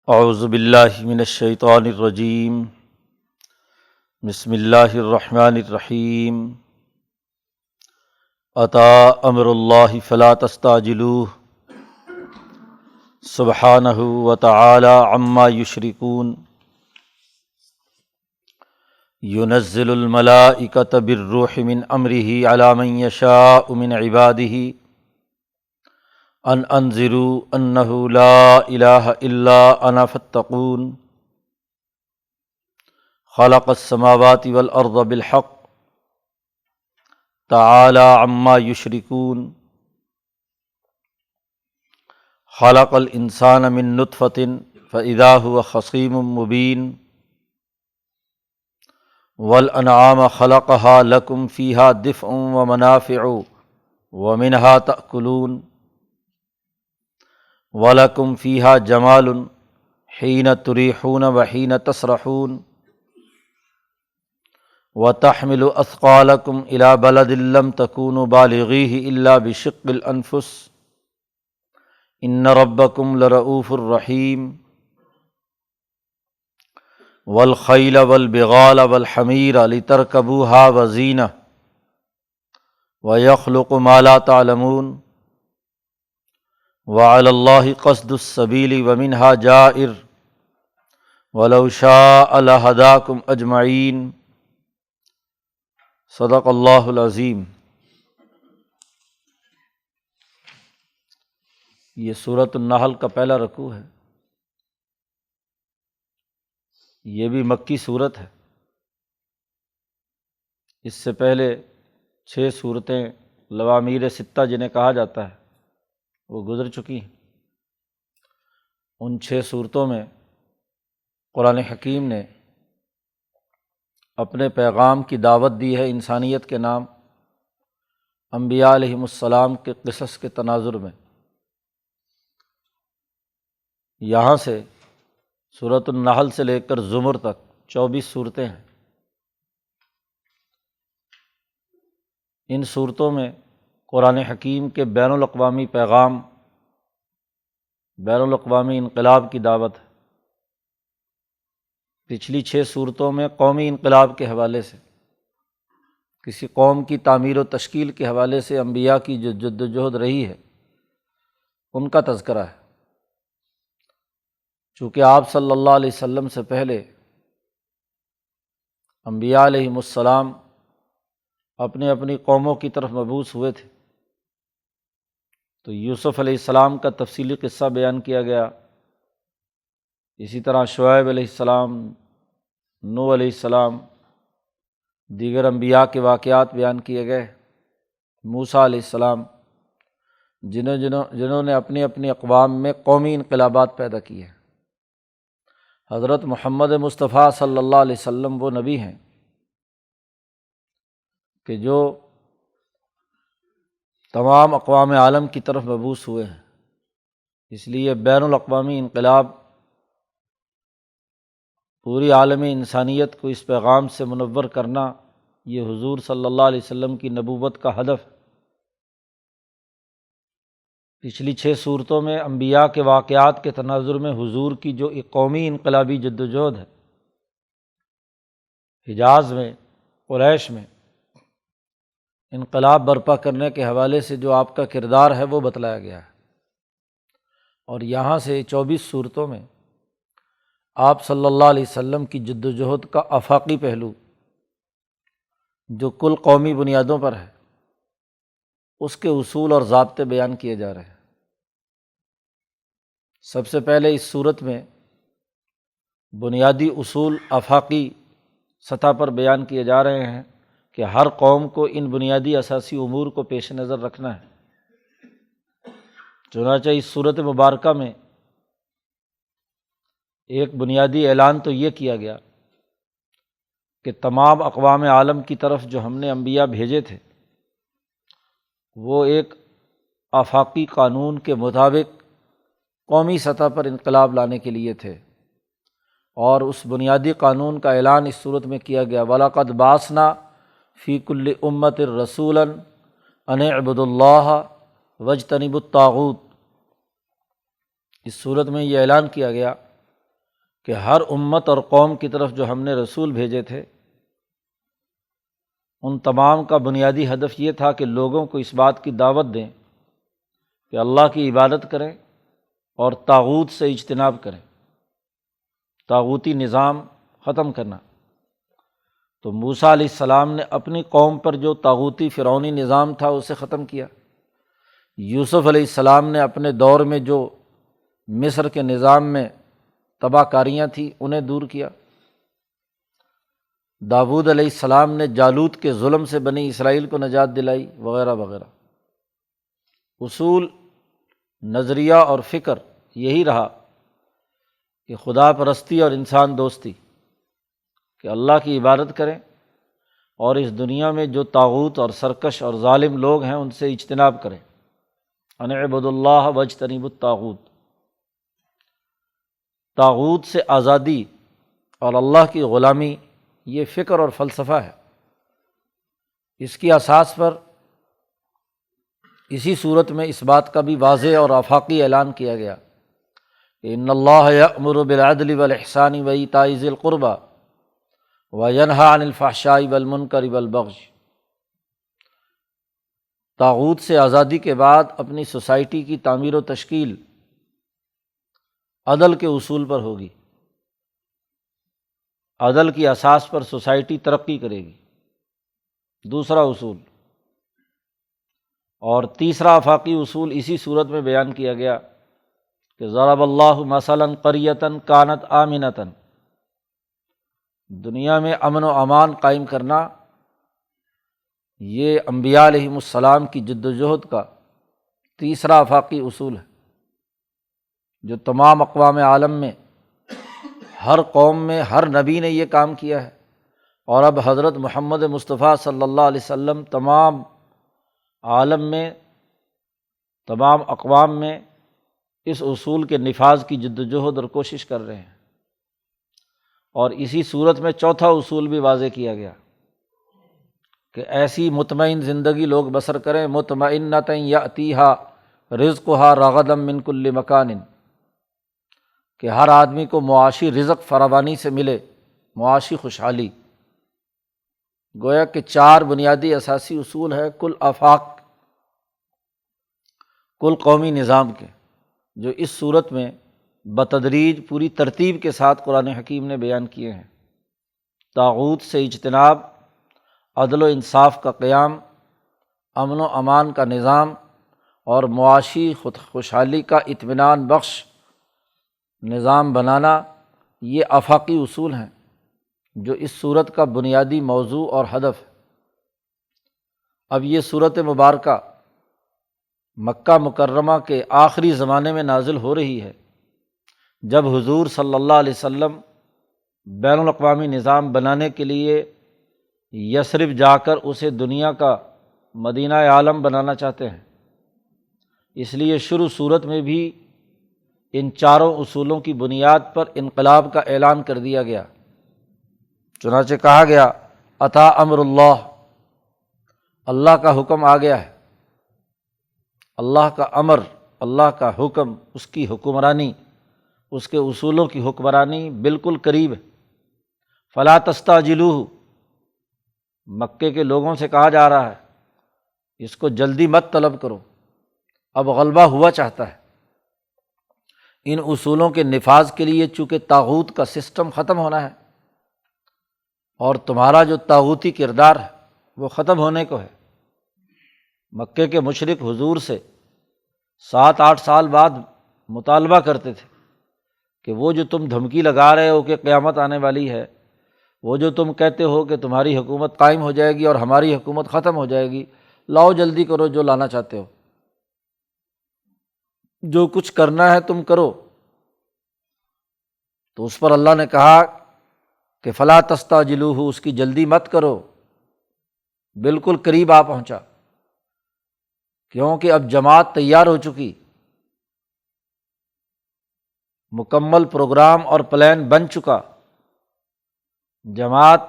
اعوذ باللہ من الشیطان الرجیم بسم اللہ الرحمن الرحیم اتی امر اللہ فلا تستعجلوہ سبحانہ وتعالی عما یشرکون ینزل الملائکۃ بالروح من امرہ علی من یشاء من عبادہ ان انذروا انہ لا الہ الا انا فاتقون خلق السماوات والارض بالحق تعالی عما یشرکون خلق الانسان من نطفۃ فاذا هو خصیم مبین والانعام خلقها لکم فیہا دفء ومنافع ومنہا تأکلون وَلَكُمْ فِيهَا جَمَالٌ حِينَ تُرِيحُونَ وَحِينَ تَسْرَحُونَ وَتَحْمِلُ أَثْقَالَكُمْ إِلَى بَلَدٍ لَّمْ تَكُونُوا بَالِغِيهِ إِلَّا بِشِقِّ الْأَنفُسِ إِنَّ رَبَّكُمْ لَرَءُوفٌ رَحِيمٌ وَالْخَيْلَ وَالْبِغَالَ وَالْحَمِيرَ لِتَرْكَبُوهَا وَزِينَةً وَيَخْلُقُ مَا لَا تَعْلَمُونَ وعلی اللہ قصد السبیل ومنہا جائر ولو شاء لہداکم اجمعین صدق اللہ العظیم۔ یہ سورۃ النحل کا پہلا رکوع ہے، یہ بھی مکی سورت ہے۔ اس سے پہلے 6 سورتیں لوامیر ستہ جنہیں کہا جاتا ہے وہ گزر چکی ہیں۔ ان 6 صورتوں میں قرآن حکیم نے اپنے پیغام کی دعوت دی ہے انسانیت کے نام انبیاء علیہم السلام کے قصص کے تناظر میں۔ یہاں سے سورۃ النحل سے لے کر زمر تک 24 صورتیں ہیں۔ ان صورتوں میں قرآن حکیم کے بین الاقوامی پیغام، بین الاقوامی انقلاب کی دعوت ہے۔ پچھلی 6 صورتوں میں قومی انقلاب کے حوالے سے، کسی قوم کی تعمیر و تشکیل کے حوالے سے انبیاء کی جو جد و جہد رہی ہے ان کا تذکرہ ہے۔ چونکہ آپ صلی اللہ علیہ وسلم سے پہلے انبیاء علیہم السلام اپنی اپنی قوموں کی طرف مبعوث ہوئے تھے، تو یوسف علیہ السلام کا تفصیلی قصہ بیان کیا گیا، اسی طرح شعیب علیہ السلام، نوح علیہ السلام، دیگر انبیاء کے واقعات بیان کیے گئے، موسیٰ علیہ السلام، جنہوں نے اپنی اپنی اقوام میں قومی انقلابات پیدا کیے۔ حضرت محمد مصطفیٰ صلی اللہ علیہ وسلم وہ نبی ہیں کہ جو تمام اقوام عالم کی طرف مبعوث ہوئے ہیں، اس لیے بین الاقوامی انقلاب پوری عالم انسانیت کو اس پیغام سے منور کرنا، یہ حضور صلی اللہ علیہ وسلم کی نبوت کا ہدف ہے۔ پچھلی 6 صورتوں میں انبیاء کے واقعات کے تناظر میں حضور کی جو ایک قومی انقلابی جدوجہد ہے، حجاز میں، قریش میں انقلاب برپا کرنے کے حوالے سے جو آپ کا کردار ہے وہ بتلایا گیا ہے۔ اور یہاں سے 24 صورتوں میں آپ صلی اللہ علیہ وسلم کی جد و جہد کا آفاقی پہلو جو کل قومی بنیادوں پر ہے، اس کے اصول اور ضابطے بیان کیے جا رہے ہیں۔ سب سے پہلے اس صورت میں بنیادی اصول آفاقی سطح پر بیان کیے جا رہے ہیں کہ ہر قوم کو ان بنیادی اساسی امور کو پیش نظر رکھنا ہے۔ چنانچہ اس صورت مبارکہ میں ایک بنیادی اعلان تو یہ کیا گیا کہ تمام اقوام عالم کی طرف جو ہم نے انبیاء بھیجے تھے وہ ایک آفاقی قانون کے مطابق قومی سطح پر انقلاب لانے کے لیے تھے، اور اس بنیادی قانون کا اعلان اس صورت میں کیا گیا، وَلَقَدْ بَعَثْنَا فی کل امت رسولا ان اعبدوا اللہ واجتنبوا الطاغوت۔ اس صورت میں یہ اعلان کیا گیا کہ ہر امت اور قوم کی طرف جو ہم نے رسول بھیجے تھے ان تمام کا بنیادی ہدف یہ تھا کہ لوگوں کو اس بات کی دعوت دیں کہ اللہ کی عبادت کریں اور طاغوت سے اجتناب کریں، طاغوتی نظام ختم کرنا۔ تو موسیٰ علیہ السلام نے اپنی قوم پر جو طاغوتی فرعونی نظام تھا اسے ختم کیا، یوسف علیہ السلام نے اپنے دور میں جو مصر کے نظام میں تباہ کاریاں تھیں انہیں دور کیا، داؤد علیہ السلام نے جالوت کے ظلم سے بنی اسرائیل کو نجات دلائی، وغیرہ وغیرہ۔ اصول، نظریہ اور فکر یہی رہا کہ خدا پرستی اور انسان دوستی، کہ اللہ کی عبادت کریں اور اس دنیا میں جو طاغوت اور سرکش اور ظالم لوگ ہیں ان سے اجتناب کریں، ان اعبدوا اللہ واجتنبوا الطاغوت۔ طاغوت سے آزادی اور اللہ کی غلامی، یہ فکر اور فلسفہ ہے۔ اس کی اساس پر اسی صورت میں اس بات کا بھی واضح اور آفاقی اعلان کیا گیا کہ ان اللہ یأمر بالعدل والاحسان وایتاء ذی القربى وینہی عن الفحشاء والمنکر والبغی۔ طاغوت سے آزادی کے بعد اپنی سوسائٹی کی تعمیر و تشکیل عدل کے اصول پر ہوگی، عدل کی اساس پر سوسائٹی ترقی کرے گی، دوسرا اصول۔ اور تیسرا آفاقی اصول اسی صورت میں بیان کیا گیا کہ ضرب اللہ مثلا قریۃ کانت آمنۃ، دنیا میں امن و امان قائم کرنا یہ انبیاء علیہم السلام کی جد و جہد کا تیسرا آفاقی اصول ہے، جو تمام اقوام عالم میں ہر قوم میں ہر نبی نے یہ کام کیا ہے، اور اب حضرت محمد مصطفیٰ صلی اللہ علیہ وسلم تمام عالم میں، تمام اقوام میں اس اصول کے نفاذ کی جد و جہد اور کوشش کر رہے ہیں۔ اور اسی صورت میں چوتھا اصول بھی واضح کیا گیا کہ ایسی مطمئن زندگی لوگ بسر کریں، مطمئنۃ یأتیہا رزقہا رغدا من کل مکان، کہ ہر آدمی کو معاشی رزق فراوانی سے ملے، معاشی خوشحالی۔ گویا کہ چار بنیادی اساسی اصول ہے کل آفاق، کل قومی نظام کے، جو اس صورت میں بتدریج پوری ترتیب کے ساتھ قرآن حکیم نے بیان کیے ہیں۔ طاغوت سے اجتناب، عدل و انصاف کا قیام، امن و امان کا نظام، اور معاشی خوشحالی کا اطمینان بخش نظام بنانا، یہ آفاقی اصول ہیں جو اس صورت کا بنیادی موضوع اور ہدف ہے۔ اب یہ صورت مبارکہ مکہ مکرمہ کے آخری زمانے میں نازل ہو رہی ہے، جب حضور صلی اللہ علیہ وسلم بین الاقوامی نظام بنانے کے لیے یثرب جا کر اسے دنیا کا مدینہ عالم بنانا چاہتے ہیں۔ اس لیے شروع صورت میں بھی ان چاروں اصولوں کی بنیاد پر انقلاب کا اعلان کر دیا گیا۔ چنانچہ کہا گیا اتی امر اللہ، اللہ کا حکم آ گیا ہے، اللہ کا امر، اللہ کا حکم، اس کی حکمرانی، اس کے اصولوں کی حکمرانی بالکل قریب ہے۔ فلا تستعجلوہ، مکے کے لوگوں سے کہا جا رہا ہے اس کو جلدی مت طلب کرو، اب غلبہ ہوا چاہتا ہے۔ ان اصولوں کے نفاذ کے لیے چونکہ طاغوت کا سسٹم ختم ہونا ہے اور تمہارا جو طاغوتی کردار ہے وہ ختم ہونے کو ہے۔ مکے کے مشرک حضور سے 7-8 سال بعد مطالبہ کرتے تھے کہ وہ جو تم دھمکی لگا رہے ہو کہ قیامت آنے والی ہے، وہ جو تم کہتے ہو کہ تمہاری حکومت قائم ہو جائے گی اور ہماری حکومت ختم ہو جائے گی، لاؤ جلدی کرو جو لانا چاہتے ہو، جو کچھ کرنا ہے تم کرو۔ تو اس پر اللہ نے کہا کہ فلا تستعجلوہ، اس کی جلدی مت کرو، بالکل قریب آ پہنچا، کیونکہ اب جماعت تیار ہو چکی، مکمل پروگرام اور پلان بن چکا، جماعت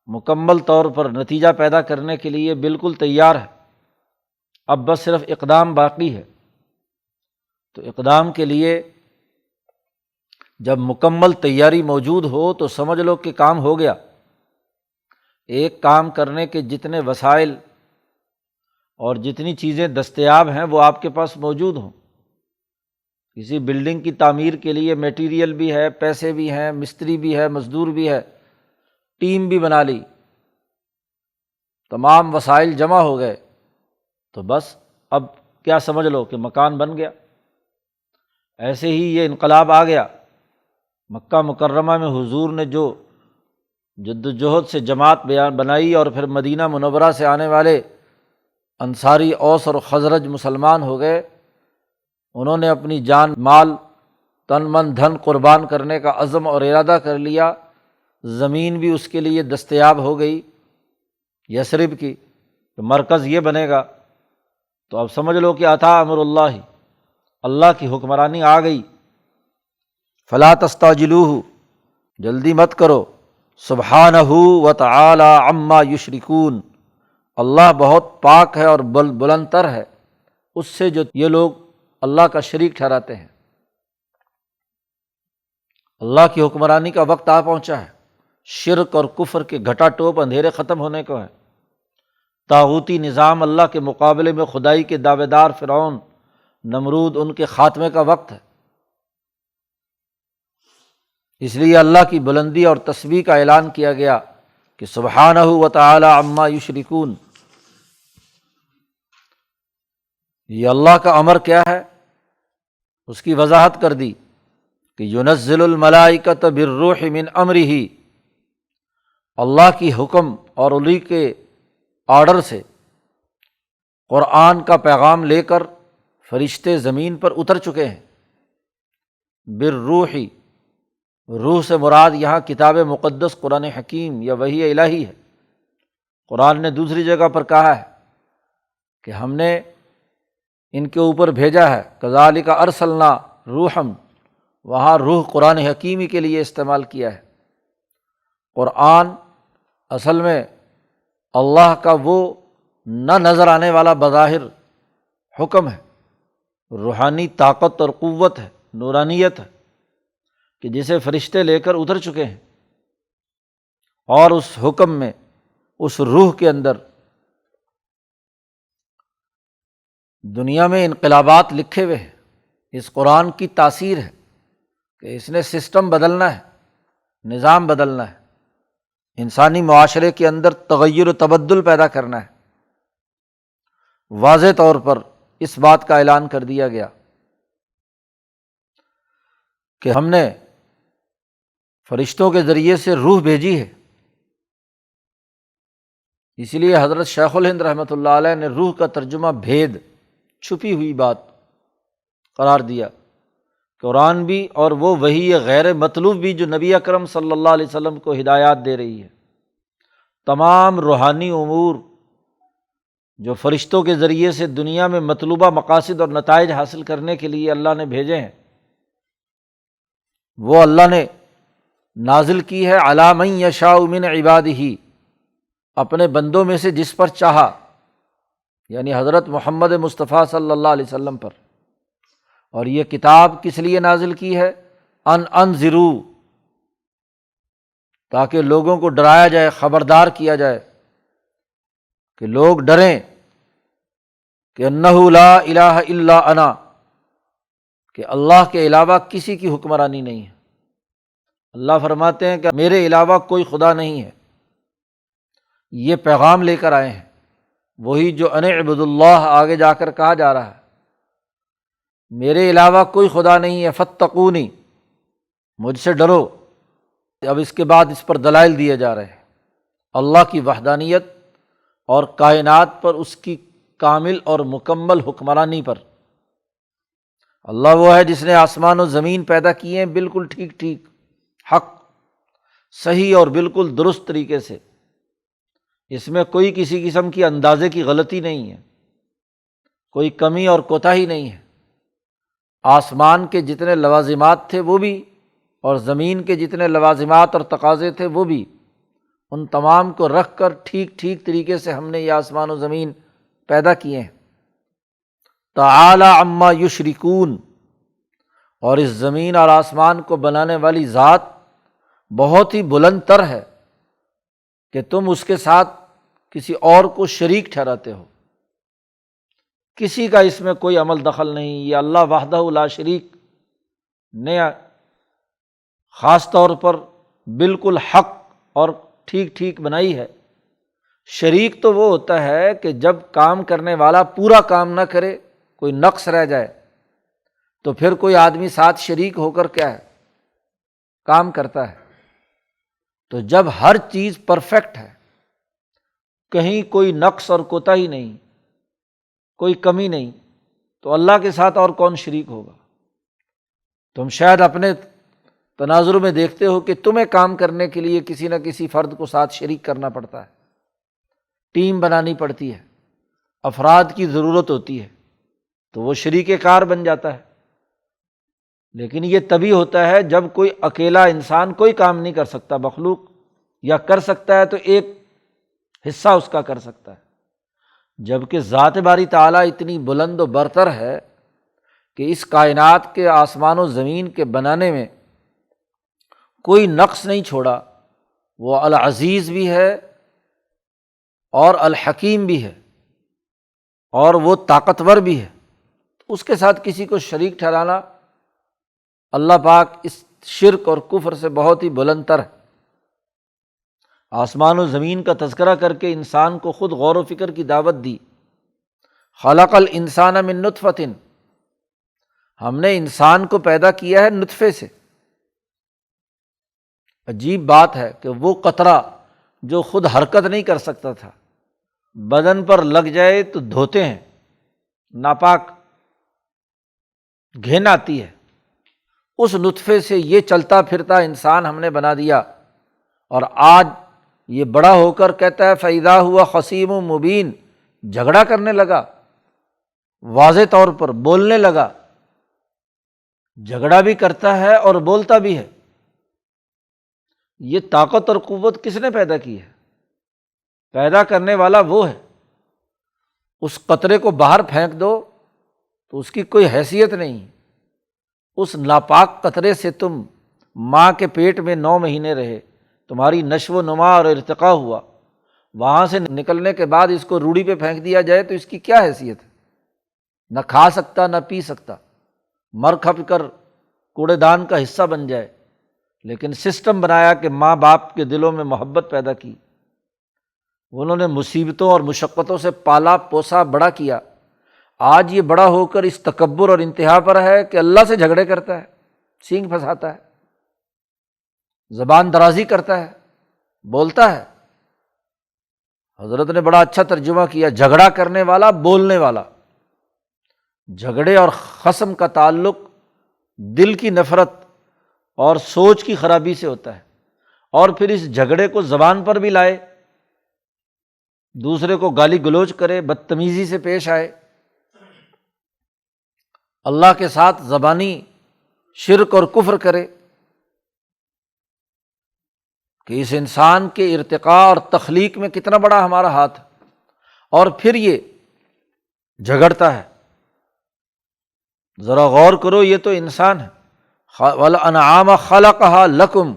مکمل طور پر نتیجہ پیدا کرنے کے لیے بالکل تیار ہے، اب بس صرف اقدام باقی ہے۔ تو اقدام کے لیے جب مکمل تیاری موجود ہو تو سمجھ لو کہ کام ہو گیا۔ ایک کام کرنے کے جتنے وسائل اور جتنی چیزیں دستیاب ہیں وہ آپ کے پاس موجود ہوں۔ کسی بلڈنگ کی تعمیر کے لیے میٹیریل بھی ہے، پیسے بھی ہیں، مستری بھی ہے، مزدور بھی ہے، ٹیم بھی بنا لی، تمام وسائل جمع ہو گئے، تو بس اب کیا سمجھ لو کہ مکان بن گیا۔ ایسے ہی یہ انقلاب آ گیا۔ مکہ مکرمہ میں حضور نے جو جد وجہد سے جماعت بنائی اور پھر مدینہ منورہ سے آنے والے انصاری، اوس اور خزرج مسلمان ہو گئے، انہوں نے اپنی جان مال تن من دھن قربان کرنے کا عزم اور ارادہ کر لیا۔ زمین بھی اس کے لیے دستیاب ہو گئی یثرب کی، کہ مرکز یہ بنے گا۔ تو اب سمجھ لو کہ اتا امر اللہ، اللہ کی حکمرانی آ گئی۔ فلا تستعجلوہ، جلدی مت کرو۔ سبحانہ وتعالی عما یشرکون، اللہ بہت پاک ہے اور بلند تر ہے اس سے جو یہ لوگ اللہ کا شریک ٹھہراتے ہیں۔ اللہ کی حکمرانی کا وقت آ پہنچا ہے۔ شرک اور کفر کے گھٹا ٹوپ اندھیرے ختم ہونے کو ہے۔ طاغوتی نظام اللہ کے مقابلے میں خدائی کے دعوے دار فرعون، نمرود، ان کے خاتمے کا وقت ہے۔ اس لیے اللہ کی بلندی اور تسبیح کا اعلان کیا گیا کہ سبحانہ وتعالی عما یشرکون۔ یہ اللہ کا امر کیا ہے اس کی وضاحت کر دی کہ ینزل الملائکۃ بالروح من امرہ، اللہ کی حکم اور علی کے آرڈر سے قرآن کا پیغام لے کر فرشتے زمین پر اتر چکے ہیں۔ بالروح، روح سے مراد یہاں کتاب مقدس قرآن حکیم یا وحی الہی ہے۔ قرآن نے دوسری جگہ پر کہا ہے کہ ہم نے ان کے اوپر بھیجا ہے، کذالک ارسلنا روحا، وہاں روح قرآن حکیمی کے لیے استعمال کیا ہے۔ قرآن اصل میں اللہ کا وہ نہ نظر آنے والا بظاہر حکم ہے، روحانی طاقت اور قوت ہے، نورانیت ہے، کہ جسے فرشتے لے کر اتر چکے ہیں، اور اس حکم میں، اس روح کے اندر دنیا میں انقلابات لکھے ہوئے ہیں۔ اس قرآن کی تاثیر ہے کہ اس نے سسٹم بدلنا ہے، نظام بدلنا ہے، انسانی معاشرے کے اندر تغیر و تبدل پیدا کرنا ہے۔ واضح طور پر اس بات کا اعلان کر دیا گیا کہ ہم نے فرشتوں کے ذریعے سے روح بھیجی ہے۔ اس لیے حضرت شیخ الہند رحمۃ اللہ علیہ نے روح کا ترجمہ بھید، چھپی ہوئی بات قرار دیا۔ قرآن بھی اور وہ وحی غیر مطلوب بھی جو نبی اکرم صلی اللہ علیہ وسلم کو ہدایات دے رہی ہے، تمام روحانی امور جو فرشتوں کے ذریعے سے دنیا میں مطلوبہ مقاصد اور نتائج حاصل کرنے کے لیے اللہ نے بھیجے ہیں، وہ اللہ نے نازل کی ہے علی من یشاء من عبادہ، اپنے بندوں میں سے جس پر چاہا، یعنی حضرت محمد مصطفیٰ صلی اللہ علیہ وسلم پر۔ اور یہ کتاب کس لیے نازل کی ہے؟ انذروا، تاکہ لوگوں کو ڈرایا جائے، خبردار کیا جائے، کہ لوگ ڈریں کہ انہ لا الہ الا انا، کہ اللہ کے علاوہ کسی کی حکمرانی نہیں ہے۔ اللہ فرماتے ہیں کہ میرے علاوہ کوئی خدا نہیں ہے۔ یہ پیغام لے کر آئے ہیں، وہی جو ان اعبد اللہ آگے جا کر کہا جا رہا ہے، میرے علاوہ کوئی خدا نہیں ہے، فاتقونی، مجھ سے ڈرو۔ اب اس کے بعد اس پر دلائل دیے جا رہے ہیں اللہ کی وحدانیت اور کائنات پر اس کی کامل اور مکمل حکمرانی پر۔ اللہ وہ ہے جس نے آسمان و زمین پیدا کیے ہیں بالکل ٹھیک ٹھیک، حق، صحیح اور بالکل درست طریقے سے۔ اس میں کوئی کسی قسم کی اندازے کی غلطی نہیں ہے، کوئی کمی اور کوتاہی نہیں ہے۔ آسمان کے جتنے لوازمات تھے وہ بھی، اور زمین کے جتنے لوازمات اور تقاضے تھے وہ بھی، ان تمام کو رکھ کر ٹھیک ٹھیک طریقے سے ہم نے یہ آسمان و زمین پیدا کیے ہیں۔ تعالی عما یشرکون، اور اس زمین اور آسمان کو بنانے والی ذات بہت ہی بلند تر ہے کہ تم اس کے ساتھ کسی اور کو شریک ٹھہراتے ہو۔ کسی کا اس میں کوئی عمل دخل نہیں، یہ اللہ وحدہ لا شریک نے خاص طور پر بالکل حق اور ٹھیک ٹھیک بنائی ہے۔ شریک تو وہ ہوتا ہے کہ جب کام کرنے والا پورا کام نہ کرے، کوئی نقص رہ جائے، تو پھر کوئی آدمی ساتھ شریک ہو کر کیا ہے، کام کرتا ہے۔ تو جب ہر چیز پرفیکٹ ہے، کہیں کوئی نقص اور کوتاہی نہیں، کوئی کمی نہیں، تو اللہ کے ساتھ اور کون شریک ہوگا؟ تم شاید اپنے تناظر میں دیکھتے ہو کہ تمہیں کام کرنے کے لیے کسی نہ کسی فرد کو ساتھ شریک کرنا پڑتا ہے، ٹیم بنانی پڑتی ہے، افراد کی ضرورت ہوتی ہے، تو وہ شریک کار بن جاتا ہے۔ لیکن یہ تبھی ہوتا ہے جب کوئی اکیلا انسان کوئی کام نہیں کر سکتا، مخلوق یا کر سکتا ہے تو ایک حصہ اس کا کر سکتا ہے، جبکہ ذات باری تعالیٰ اتنی بلند و برتر ہے کہ اس کائنات کے آسمان و زمین کے بنانے میں کوئی نقص نہیں چھوڑا۔ وہ العزیز بھی ہے اور الحکیم بھی ہے اور وہ طاقتور بھی ہے، اس کے ساتھ کسی کو شریک ٹھہرانا اللہ پاک اس شرک اور کفر سے بہت ہی بلند تر ہے۔ آسمان و زمین کا تذکرہ کر کے انسان کو خود غور و فکر کی دعوت دی۔ خلق الانسان من نطفۃ، ہم نے انسان کو پیدا کیا ہے نطفے سے۔ عجیب بات ہے کہ وہ قطرہ جو خود حرکت نہیں کر سکتا تھا، بدن پر لگ جائے تو دھوتے ہیں، ناپاک گھن آتی ہے، اس نطفے سے یہ چلتا پھرتا انسان ہم نے بنا دیا، اور آج یہ بڑا ہو کر کہتا ہے فَإِذَا هُوَ خَصِيمٌ مُبِينٌ، جھگڑا کرنے لگا، واضح طور پر بولنے لگا، جھگڑا بھی کرتا ہے اور بولتا بھی ہے۔ یہ طاقت اور قوت کس نے پیدا کی ہے؟ پیدا کرنے والا وہ ہے۔ اس قطرے کو باہر پھینک دو تو اس کی کوئی حیثیت نہیں، اس ناپاک قطرے سے تم ماں کے پیٹ میں 9 مہینے رہے، تمہاری نشو و نما اور ارتقاء ہوا، وہاں سے نکلنے کے بعد اس کو روڑی پہ پھینک دیا جائے تو اس کی کیا حیثیت ہے؟ نہ کھا سکتا نہ پی سکتا، مر کھپ کر کوڑے دان کا حصہ بن جائے۔ لیکن سسٹم بنایا کہ ماں باپ کے دلوں میں محبت پیدا کی، انہوں نے مصیبتوں اور مشقتوں سے پالا پوسا بڑا کیا۔ آج یہ بڑا ہو کر اس تکبر اور انتہا پر ہے کہ اللہ سے جھگڑے کرتا ہے، سینگ پھنساتا ہے، زبان درازی کرتا ہے، بولتا ہے۔ حضرت نے بڑا اچھا ترجمہ کیا، جھگڑا کرنے والا بولنے والا۔ جھگڑے اور خصم کا تعلق دل کی نفرت اور سوچ کی خرابی سے ہوتا ہے، اور پھر اس جھگڑے کو زبان پر بھی لائے، دوسرے کو گالی گلوچ کرے، بدتمیزی سے پیش آئے، اللہ کے ساتھ زبانی شرک اور کفر کرے، کہ اس انسان کے ارتقاء اور تخلیق میں کتنا بڑا ہمارا ہاتھ ہے، اور پھر یہ جھگڑتا ہے۔ ذرا غور کرو، یہ تو انسان ہے۔ وَالْأَنْعَامَ خَلَقَهَا لَكُمْ،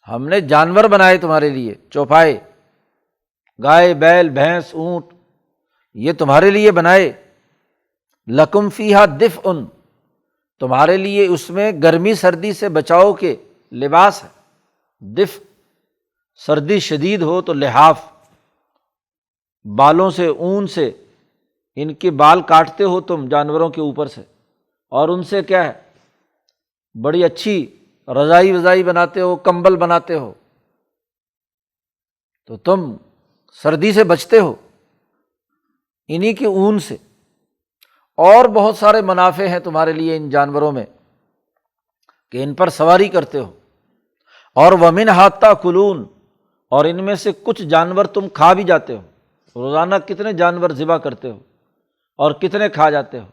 ہم نے جانور بنائے تمہارے لیے، چوپائے، گائے بیل بھینس اونٹ، یہ تمہارے لیے بنائے۔ لَكُمْ فِيهَا دِفْءٌ، تمہارے لیے اس میں گرمی سردی سے بچاؤ کے لباس ہے۔ دفء، سردی شدید ہو تو لحاف، بالوں سے اون سے ان کے بال کاٹتے ہو تم جانوروں کے اوپر سے، اور ان سے کیا ہے، بڑی اچھی رضائی وضائی بناتے ہو، کمبل بناتے ہو، تو تم سردی سے بچتے ہو انہی کی اون سے۔ اور بہت سارے منافع ہیں تمہارے لیے ان جانوروں میں کہ ان پر سواری کرتے ہو۔ اور وَمِنْهَا تَأْكُلُونَ، اور ان میں سے کچھ جانور تم کھا بھی جاتے ہو۔ روزانہ کتنے جانور ذبح کرتے ہو اور کتنے کھا جاتے ہو؟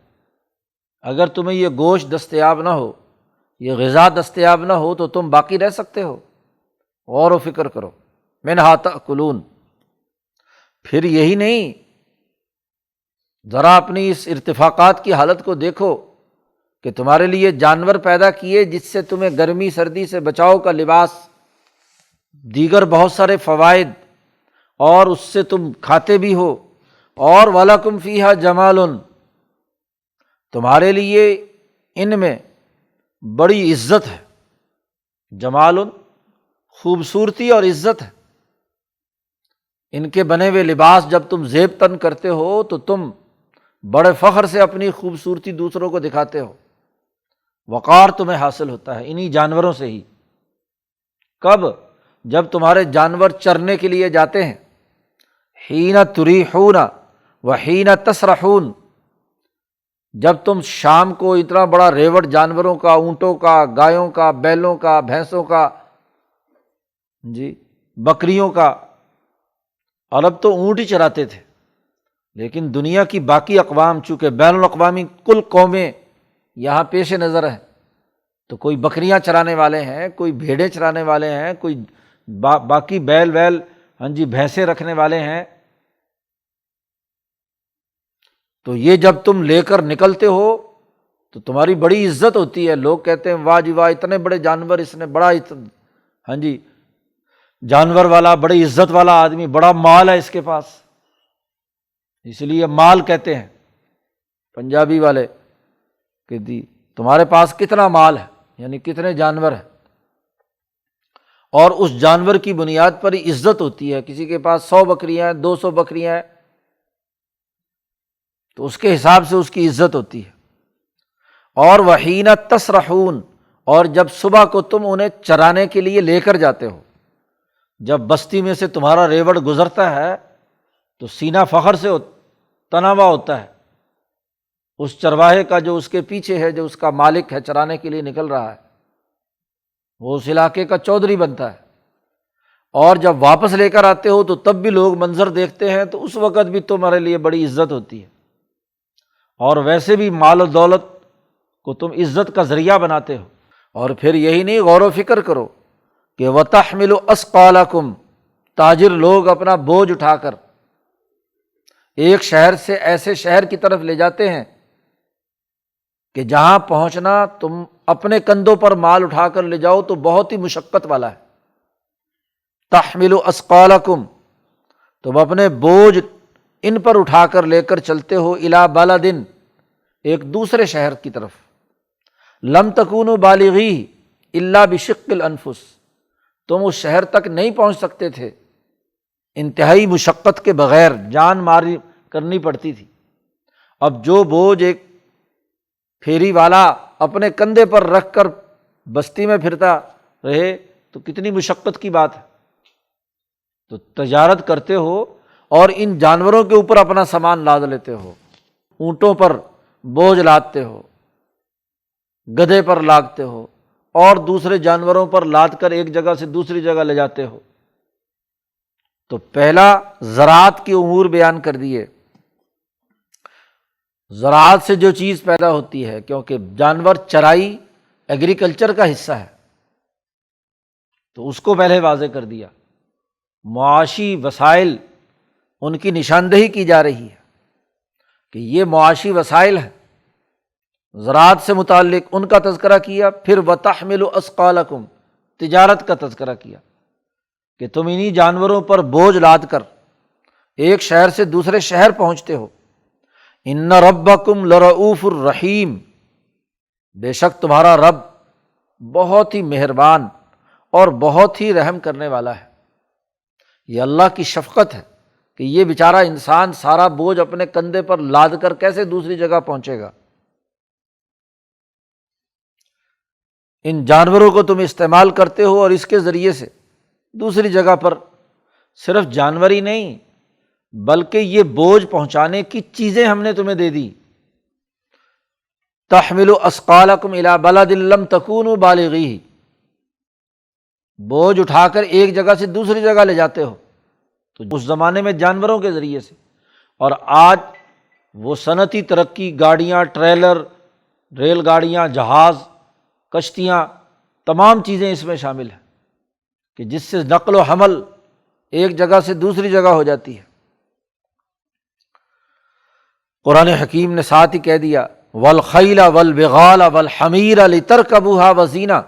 اگر تمہیں یہ گوشت دستیاب نہ ہو، یہ غذا دستیاب نہ ہو تو تم باقی رہ سکتے ہو؟ غور و فکر کرو۔ مِنْهَا تَأْكُلُونَ۔ پھر یہی نہیں، ذرا اپنی اس ارتفاقات کی حالت کو دیکھو کہ تمہارے لیے جانور پیدا کیے جس سے تمہیں گرمی سردی سے بچاؤ کا لباس، دیگر بہت سارے فوائد، اور اس سے تم کھاتے بھی ہو، اور وَلَكُمْ فِيهَا جَمَالٌ، تمہارے لیے ان میں بڑی عزت ہے، جمال خوبصورتی اور عزت ہے۔ ان کے بنے ہوئے لباس جب تم زیب تن کرتے ہو تو تم بڑے فخر سے اپنی خوبصورتی دوسروں کو دکھاتے ہو، وقار تمہیں حاصل ہوتا ہے انہی جانوروں سے ہی۔ کب؟ جب تمہارے جانور چرنے کے لیے جاتے ہیں، حین تریحون وحین تسرحون، جب تم شام کو اتنا بڑا ریوڑ جانوروں کا، اونٹوں کا، گایوں کا، بیلوں کا، بھینسوں کا، بکریوں کا، اور اب تو اونٹ ہی چراتے تھے، لیکن دنیا کی باقی اقوام چونکہ بین الاقوامی کل قومیں یہاں پیش نظر ہیں، تو کوئی بکریاں چرانے والے ہیں، کوئی بھیڑیں چرانے والے ہیں، کوئی باقی بیل بھینسیں رکھنے والے ہیں۔ تو یہ جب تم لے کر نکلتے ہو تو تمہاری بڑی عزت ہوتی ہے، لوگ کہتے ہیں واہ جی واہ، اتنے بڑے جانور، اس نے بڑا جانور والا، بڑی عزت والا آدمی، بڑا مال ہے اس کے پاس، اس لیے مال کہتے ہیں پنجابی والے کہ تمہارے پاس کتنا مال ہے، یعنی کتنے جانور ہیں، اور اس جانور کی بنیاد پر ہی عزت ہوتی ہے۔ کسی کے پاس 100 بکریاں ہیں، 200 بکریاں ہیں، تو اس کے حساب سے اس کی عزت ہوتی ہے۔ اور وحین تسرحون، اور جب صبح کو تم انہیں چرانے کے لیے لے کر جاتے ہو، جب بستی میں سے تمہارا ریوڑ گزرتا ہے تو سینہ فخر سے تنا ہوا ہوتا ہے، اس چرواہے کا جو اس کے پیچھے ہے، جو اس کا مالک ہے، چرانے کے لیے نکل رہا ہے، وہ اس علاقے کا چودھری بنتا ہے۔ اور جب واپس لے کر آتے ہو تو تب بھی لوگ منظر دیکھتے ہیں، تو اس وقت بھی تمہارے لیے بڑی عزت ہوتی ہے، اور ویسے بھی مال و دولت کو تم عزت کا ذریعہ بناتے ہو۔ اور پھر یہی نہیں، غور و فکر کرو کہ وَتَحْمِلُ أَثْقَالَكُمْ، تاجر لوگ اپنا بوجھ اٹھا کر ایک شہر سے ایسے شہر کی طرف لے جاتے ہیں کہ جہاں پہنچنا تم اپنے کندھوں پر مال اٹھا کر لے جاؤ تو بہت ہی مشقت والا ہے۔ تحمل اثقالکم، تم اپنے بوجھ ان پر اٹھا کر لے کر چلتے ہو، الی بلد، ایک دوسرے شہر کی طرف، لم تکونوا بالغیہ الا بشق الانفس، تم اس شہر تک نہیں پہنچ سکتے تھے انتہائی مشقت کے بغیر، جان ماری کرنی پڑتی تھی۔ اب جو بوجھ ایک پھیری والا اپنے کندھے پر رکھ کر بستی میں پھرتا رہے تو کتنی مشقت کی بات ہے۔ تو تجارت کرتے ہو اور ان جانوروں کے اوپر اپنا سامان لاد لیتے ہو، اونٹوں پر بوجھ لادتے ہو، گدھے پر لادتے ہو، اور دوسرے جانوروں پر لاد کر ایک جگہ سے دوسری جگہ لے جاتے ہو۔ تو پہلا زراعت کی امور بیان کر دیے، زراعت سے جو چیز پیدا ہوتی ہے، کیونکہ جانور چرائی ایگریکلچر کا حصہ ہے، تو اس کو پہلے واضح کر دیا۔ معاشی وسائل ان کی نشاندہی کی جا رہی ہے کہ یہ معاشی وسائل ہیں، زراعت سے متعلق ان کا تذکرہ کیا۔ پھر وَتَحْمِلُ أَثْقَالَكُمْ، تجارت کا تذکرہ کیا کہ تم انہی جانوروں پر بوجھ لاد کر ایک شہر سے دوسرے شہر پہنچتے ہو۔ ان ربکم لرؤوف الرحیم، بے شک تمہارا رب بہت ہی مہربان اور بہت ہی رحم کرنے والا ہے۔ یہ اللہ کی شفقت ہے کہ یہ بیچارہ انسان سارا بوجھ اپنے کندھے پر لاد کر کیسے دوسری جگہ پہنچے گا۔ ان جانوروں کو تم استعمال کرتے ہو اور اس کے ذریعے سے دوسری جگہ پر صرف جانور ہی نہیں بلکہ یہ بوجھ پہنچانے کی چیزیں ہم نے تمہیں دے دی۔ تحمل اثقالکم الی بلد لم تکونوا بالغیہ، بوجھ اٹھا کر ایک جگہ سے دوسری جگہ لے جاتے ہو، تو اس زمانے میں جانوروں کے ذریعے سے، اور آج وہ صنعتی ترقی، گاڑیاں، ٹریلر، ریل گاڑیاں، جہاز، کشتیاں، تمام چیزیں اس میں شامل ہیں کہ جس سے نقل و حمل ایک جگہ سے دوسری جگہ ہو جاتی ہے۔ قرآن حکیم نے ساتھ ہی کہہ دیا والخیل والبغال والحمیر لترکبوها وزینہ۔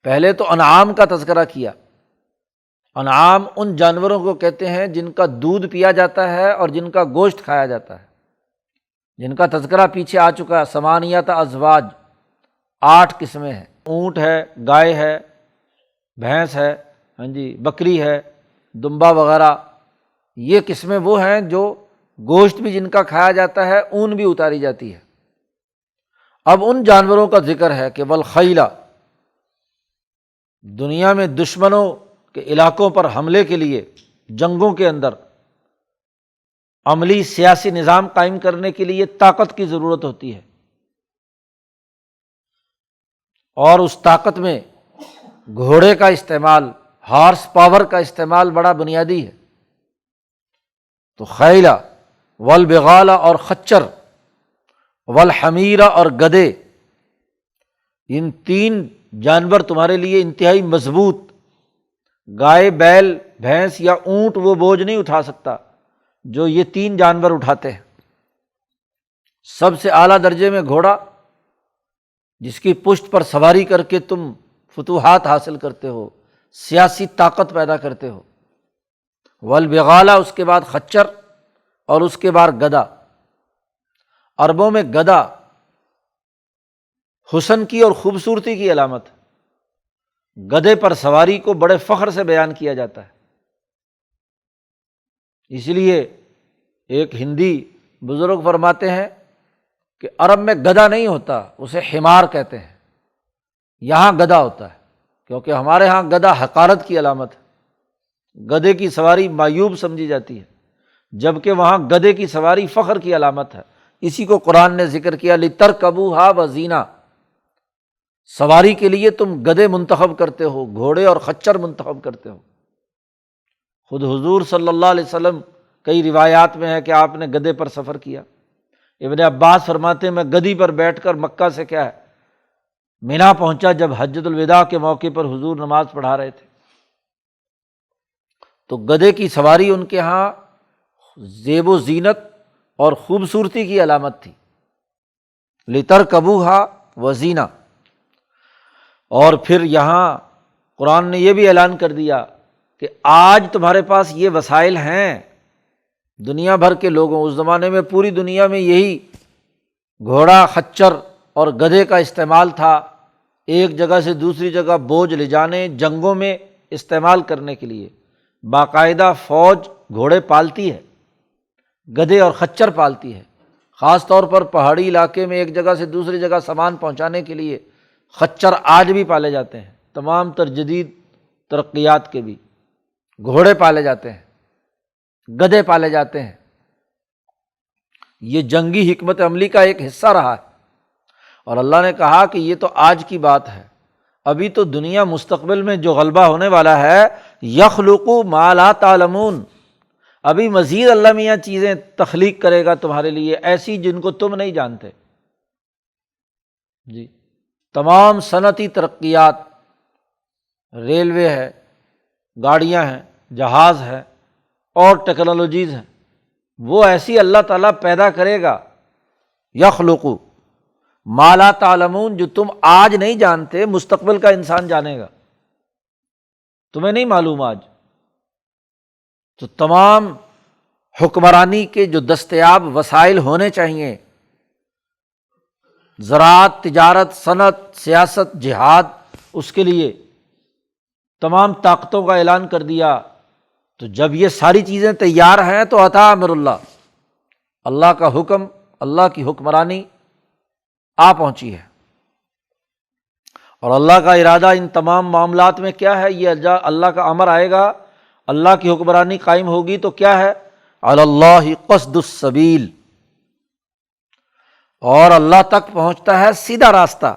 پہلے تو انعام کا تذکرہ کیا۔ انعام ان جانوروں کو کہتے ہیں جن کا دودھ پیا جاتا ہے اور جن کا گوشت کھایا جاتا ہے، جن کا تذکرہ پیچھے آ چکا ہے۔ ثمانیۃ ازواج، 8 قسمیں ہیں، اونٹ ہے، گائے ہے، بھینس ہے، ہاں جی، بکری ہے، دمبا وغیرہ۔ یہ قسمیں وہ ہیں جو گوشت بھی جن کا کھایا جاتا ہے، اون بھی اتاری جاتی ہے۔ اب ان جانوروں کا ذکر ہے کہ والخیل، دنیا میں دشمنوں کے علاقوں پر حملے کے لیے، جنگوں کے اندر عملی سیاسی نظام قائم کرنے کے لیے طاقت کی ضرورت ہوتی ہے، اور اس طاقت میں گھوڑے کا استعمال، ہارس پاور کا استعمال بڑا بنیادی ہے۔ تو خیلہ والبغال اور خچر، والحمیر اور گدھے، ان 3 جانور تمہارے لیے انتہائی مضبوط۔ گائے، بیل، بھینس یا اونٹ وہ بوجھ نہیں اٹھا سکتا جو یہ 3 جانور اٹھاتے ہیں۔ سب سے اعلیٰ درجے میں گھوڑا، جس کی پشت پر سواری کر کے تم فتوحات حاصل کرتے ہو، سیاسی طاقت پیدا کرتے ہو۔ والبغالہ، اس کے بعد خچر، اور اس کے بعد گدھا۔ عربوں میں گدھا حسن کی اور خوبصورتی کی علامت ہے۔ گدھے پر سواری کو بڑے فخر سے بیان کیا جاتا ہے۔ اس لیے ایک ہندی بزرگ فرماتے ہیں کہ عرب میں گدھا نہیں ہوتا، اسے حمار کہتے ہیں، یہاں گدھا ہوتا ہے، کیونکہ ہمارے ہاں گدھا حقارت کی علامت ہے، گدھے کی سواری معیوب سمجھی جاتی ہے، جبکہ وہاں گدھے کی سواری فخر کی علامت ہے۔ اسی کو قرآن نے ذکر کیا، لترکبوها وزینہ، سواری کے لیے تم گدھے منتخب کرتے ہو، گھوڑے اور خچر منتخب کرتے ہو۔ خود حضور صلی اللہ علیہ وسلم، کئی روایات میں ہے کہ آپ نے گدھے پر سفر کیا۔ ابن عباس فرماتے ہیں میں گدھی پر بیٹھ کر مکہ سے کیا ہے مینا پہنچا، جب حجۃ الوداع کے موقع پر حضور نماز پڑھا رہے تھے، تو گدھے کی سواری ان کے ہاں زیب و زینت اور خوبصورتی کی علامت تھی۔ لترکبوها وزینہ۔ اور پھر یہاں قرآن نے یہ بھی اعلان کر دیا کہ آج تمہارے پاس یہ وسائل ہیں، دنیا بھر کے لوگوں، اس زمانے میں پوری دنیا میں یہی گھوڑا، خچر اور گدھے کا استعمال تھا، ایک جگہ سے دوسری جگہ بوجھ لے جانے، جنگوں میں استعمال کرنے کے لیے۔ باقاعدہ فوج گھوڑے پالتی ہے، گدھے اور خچر پالتی ہے، خاص طور پر پہاڑی علاقے میں ایک جگہ سے دوسری جگہ سامان پہنچانے کے لیے خچر آج بھی پالے جاتے ہیں، تمام تر جدید ترقیات کے بھی۔ گھوڑے پالے جاتے ہیں، گدھے پالے جاتے ہیں۔ یہ جنگی حکمت عملی کا ایک حصہ رہا ہے، اور اللہ نے کہا کہ یہ تو آج کی بات ہے، ابھی تو دنیا مستقبل میں جو غلبہ ہونے والا ہے، یخلق ما لا تعلمون، ابھی مزید اللہ میاں چیزیں تخلیق کرے گا تمہارے لیے، ایسی جن کو تم نہیں جانتے۔ جی، تمام صنعتی ترقیات، ریلوے ہے، گاڑیاں ہیں، جہاز ہے، اور ٹیکنالوجیز ہیں، وہ ایسی اللہ تعالیٰ پیدا کرے گا، یخلق ما لا تعلمون، جو تم آج نہیں جانتے، مستقبل کا انسان جانے گا، تمہیں نہیں معلوم آج۔ تو تمام حکمرانی کے جو دستیاب وسائل ہونے چاہیے، زراعت، تجارت، صنعت، سیاست، جہاد، اس کے لیے تمام طاقتوں کا اعلان کر دیا۔ تو جب یہ ساری چیزیں تیار ہیں تو عطا امر اللہ، اللہ کا حکم، اللہ کی حکمرانی آ پہنچی ہے۔ اور اللہ کا ارادہ ان تمام معاملات میں کیا ہے؟ یہ اللہ کا امر آئے گا، اللہ کی حکمرانی قائم ہوگی تو کیا ہے؟ علی اللہ قصد السبیل، اور اللہ تک پہنچتا ہے سیدھا راستہ۔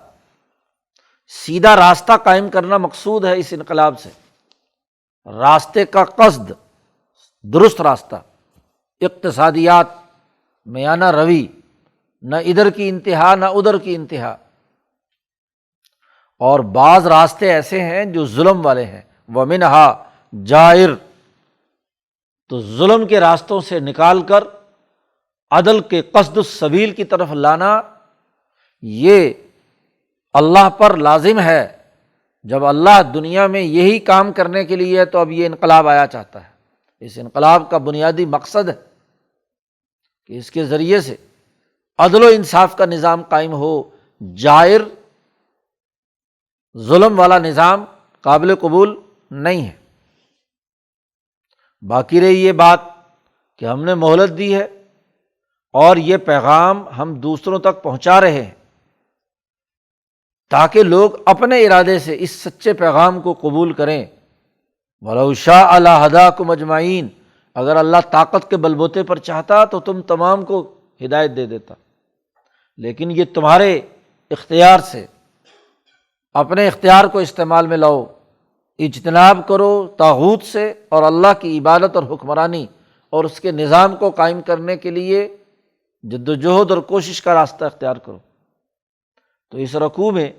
سیدھا راستہ قائم کرنا مقصود ہے اس انقلاب سے، راستے کا قصد، درست راستہ، اقتصادیات، میانہ روی، نہ ادھر کی انتہا نہ ادھر کی انتہا۔ اور بعض راستے ایسے ہیں جو ظلم والے ہیں، وَمِنْهَا جائر، تو ظلم کے راستوں سے نکال کر عدل کے قصد السبیل کی طرف لانا، یہ اللہ پر لازم ہے۔ جب اللہ دنیا میں یہی کام کرنے کے لیے ہے تو اب یہ انقلاب آیا چاہتا ہے۔ اس انقلاب کا بنیادی مقصد ہے کہ اس کے ذریعے سے عدل و انصاف کا نظام قائم ہو، جائر ظلم والا نظام قابل قبول نہیں ہے۔ باقی رہی یہ بات کہ ہم نے مہلت دی ہے اور یہ پیغام ہم دوسروں تک پہنچا رہے ہیں تاکہ لوگ اپنے ارادے سے اس سچے پیغام کو قبول کریں۔ وَلَوْ شَاءَ لَهَدَاكُمْ أَجْمَعِينَ، اگر اللہ طاقت کے بل بوتے پر چاہتا تو تم تمام کو ہدایت دے دیتا، لیکن یہ تمہارے اختیار سے، اپنے اختیار کو استعمال میں لاؤ، اجتناب کرو طاغوت سے اور اللہ کی عبادت اور حکمرانی اور اس کے نظام کو قائم کرنے کے لیے جد و جہد اور کوشش کا راستہ اختیار کرو۔ تو اس رکوع میں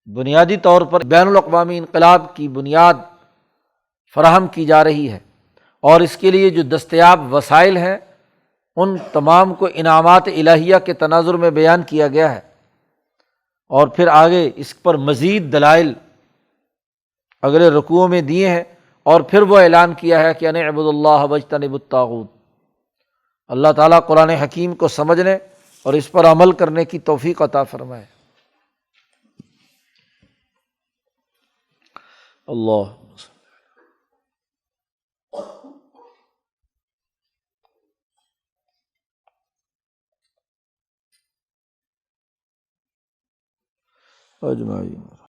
بنیادی طور پر بین الاقوامی انقلاب کی بنیاد فراہم کی جا رہی ہے، اور اس کے لیے جو دستیاب وسائل ہیں ان تمام کو انعامات الہیہ کے تناظر میں بیان کیا گیا ہے، اور پھر آگے اس پر مزید دلائل اگلے رکوعوں میں دیے ہیں، اور پھر وہ اعلان کیا ہے کہ ان اعبدوا اللہ واجتنبوا الطاغوت۔ اللہ تعالیٰ قرآن حکیم کو سمجھنے اور اس پر عمل کرنے کی توفیق عطا فرمائے۔ اللہ اجمعین۔